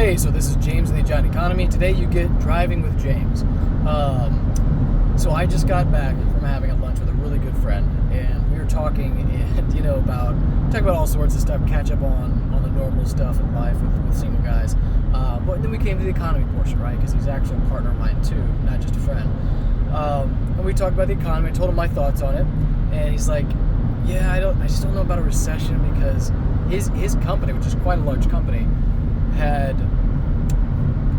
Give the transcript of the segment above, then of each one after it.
Hey, so this is James in the Giant Economy. Today you get Driving with James. So I just got back from having a lunch with a really good friend, and we were talking, and about all sorts of stuff, catch up on the normal stuff in life with single guys. But then we came to the economy portion, right? Because he's actually a partner of mine too, not just a friend. And we talked about the economy. I told him my thoughts on it, and he's like, "Yeah, I just don't know about a recession because his company, which is quite a large company, had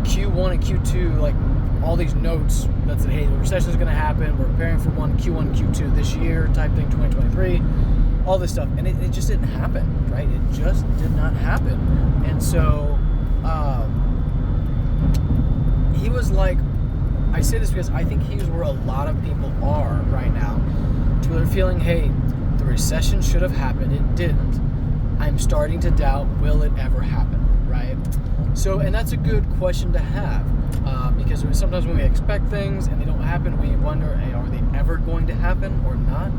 Q1 and Q2, like all these notes that said, hey, the recession is going to happen. We're preparing for Q1 and Q2 this year type thing, 2023, all this stuff. And it just didn't happen, right? It just did not happen. And so he was like, I say this because I think he's where a lot of people are right now, to where they're feeling, hey, the recession should have happened. It didn't. I'm starting to doubt, will it ever happen, right? So, and that's a good question to have, because sometimes when we expect things and they don't happen, we wonder, hey, are they ever going to happen or not,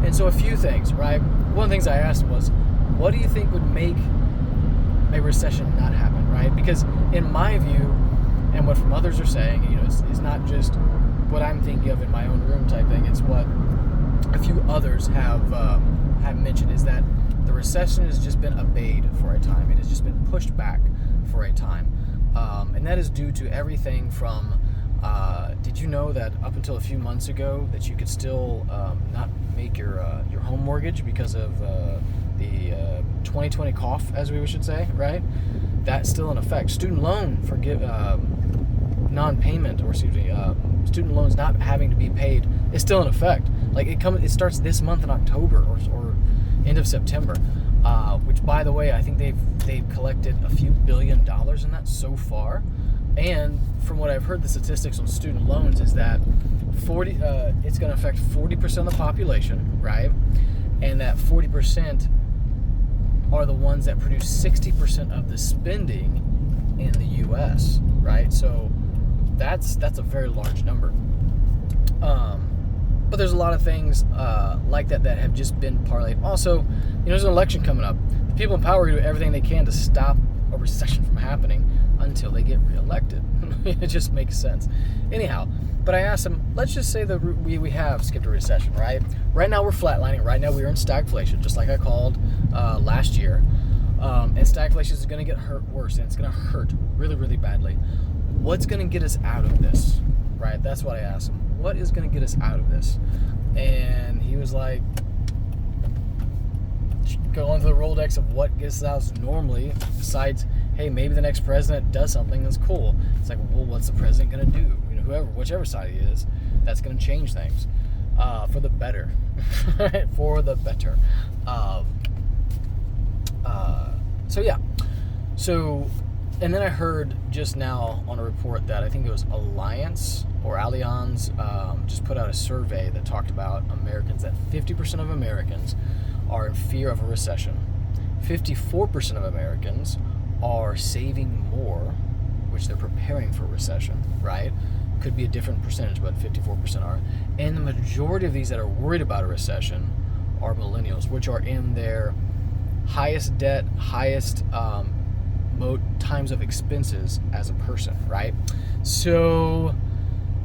And so a few things, right? One of the things I asked him was, what do you think would make a recession not happen, right? Because in my view, and what from others are saying, it's not just what I'm thinking of in my own room type thing, it's what a few others have mentioned, is that the recession has just been abated for a time. It has just been pushed back for a time. And that is due to everything from, did you know that up until a few months ago that you could still not make your home mortgage because of the 2020 cough, as we should say, right? That's still in effect. Student loan non-payment, or student loans not having to be paid is still in effect. Like it starts this month in October or end of September, which, by the way, I think they've collected a few $1 billion in that so far. And from what I've heard, the statistics on student loans is that it's going to affect 40% of the population, right? And that 40% are the ones that produce 60% of the spending in the U.S., right? So that's a very large number. But there's a lot of things like that have just been parlayed. Also, there's an election coming up. The people in power are going to do everything they can to stop a recession from happening until they get reelected. It just makes sense. Anyhow, but I asked him, let's just say that we have skipped a recession, right? Right now we're flatlining. Right now we're in stagflation, just like I called last year. And stagflation is going to get worse, and it's going to hurt really, really badly. What's going to get us out of this, right? That's what I asked him. What is going to get us out of this? And he was like, going through the Rolodex of what gets us out normally, besides, hey, maybe the next president does something that's cool. It's like, well, what's the president going to do? Whichever side he is, that's going to change things for the better. For the better. So, and then I heard just now on a report that I think it was Allianz just put out a survey that talked about Americans, that 50% of Americans are in fear of a recession. 54% of Americans are saving more, which they're preparing for a recession, right? Could be a different percentage, but 54% are. And the majority of these that are worried about a recession are millennials, which are in their highest debt, highest times of expenses as a person, right? So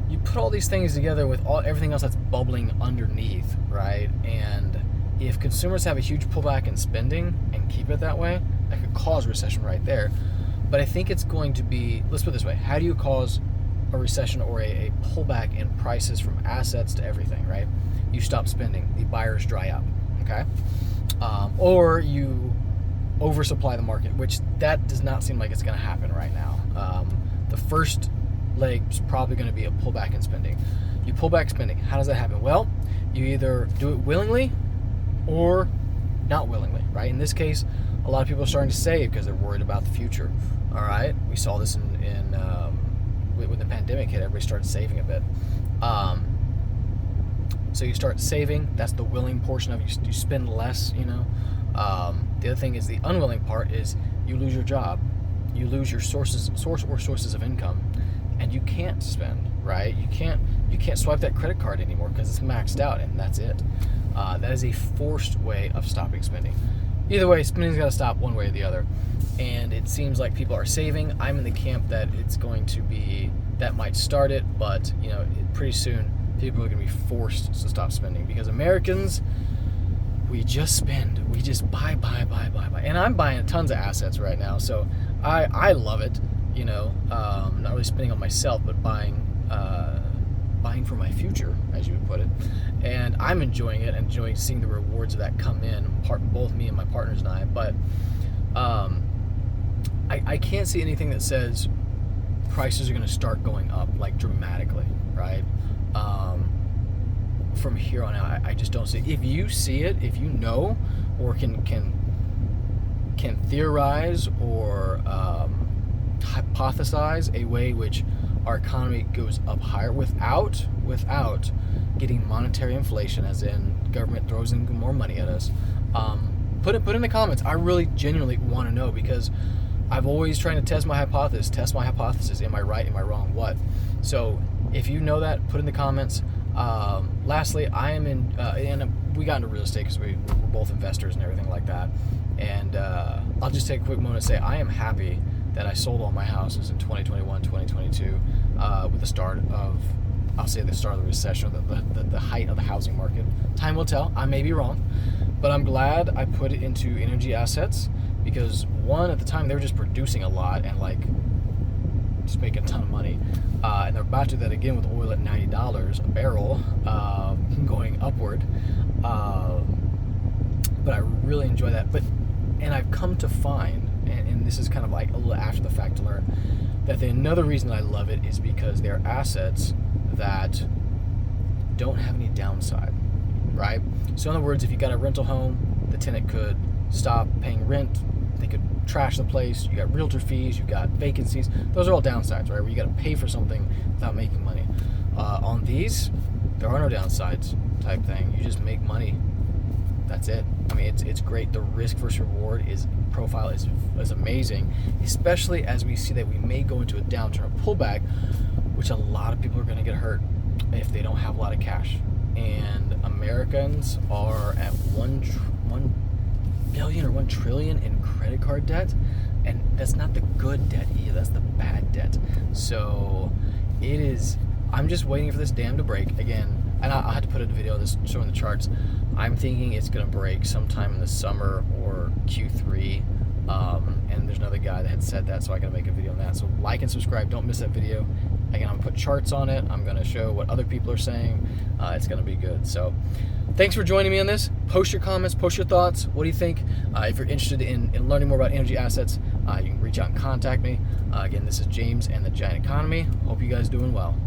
you put all these things together with everything else that's bubbling underneath, right? And if consumers have a huge pullback in spending and keep it that way, that could cause recession right there. But I think it's going to be, let's put it this way, how do you cause a recession or a pullback in prices from assets to everything, right? You stop spending, the buyers dry up, okay? Or you oversupply the market, which that does not seem like it's going to happen right now. The first leg is probably going to be a pullback in spending. You pull back spending. How does that happen? Well, you either do it willingly or not willingly, right? In this case, a lot of people are starting to save because they're worried about the future. All right, we saw this when the pandemic hit. Everybody started saving a bit. So you start saving. That's the willing portion of it. You spend less. The other thing is the unwilling part is you lose your job, you lose your sources of income, and you can't spend, right? You can't swipe that credit card anymore because it's maxed out, and that's it. That is a forced way of stopping spending. either way, spending's got to stop one way or the other. And it seems like people are saving. I'm in the camp that it's going to be, that might start it, but pretty soon people are going to be forced to stop spending, because Americans, we just spend, we just buy. And I'm buying tons of assets right now, so I love it. Not really spending on myself, but buying for my future, as you would put it. And I'm enjoying it, enjoying seeing the rewards of that come in, both me and my partners and I. But I can't see anything that says prices are going to start going up like dramatically, right? From here on out, I just don't see it. If you see it, if you know, or can theorize or hypothesize a way which our economy goes up higher without getting monetary inflation, as in government throws in more money at us, put in the comments. I really genuinely want to know, because I've always trying to test my hypothesis. Am I right? Am I wrong? What? So if you know that, put in the comments. Lastly, I am in, and we got into real estate because we're both investors and everything like that. And I'll just take a quick moment to say I am happy that I sold all my houses in 2021, 2022, with the start of, I'll say the start of the recession, the height of the housing market. Time will tell. I may be wrong, but I'm glad I put it into energy assets, because one, at the time they were just producing a lot and just making a ton of money, and they're about to do that again with oil at $90 a barrel, going upward. But I really enjoy that. And I've come to find, and this is kind of like a little after the fact to learn, that another reason I love it is because they're assets that don't have any downside, right? So in other words, if you got a rental home, the tenant could stop paying rent, they could trash the place, you got realtor fees, you got vacancies. Those are all downsides, right? Where you got to pay for something without making money. On these, there are no downsides type thing. You just make money. That's it. I mean, it's great. The risk versus reward profile is amazing, especially as we see that we may go into a downturn, a pullback, which a lot of people are going to get hurt if they don't have a lot of cash. And Americans are at 1 billion or 1 trillion in credit card debt, and that's not the good debt either. That's the bad debt. So it is. I'm just waiting for this dam to break again. And I'll have to put a video of this showing the charts. I'm thinking it's going to break sometime in the summer or Q3. And there's another guy that had said that, so I got to make a video on that. So like and subscribe. Don't miss that video. Again, I'm going to put charts on it. I'm going to show what other people are saying. It's going to be good. So thanks for joining me on this. Post your comments. Post your thoughts. What do you think? If you're interested in learning more about energy assets, you can reach out and contact me. Again, this is James and the Giant Economy. Hope you guys are doing well.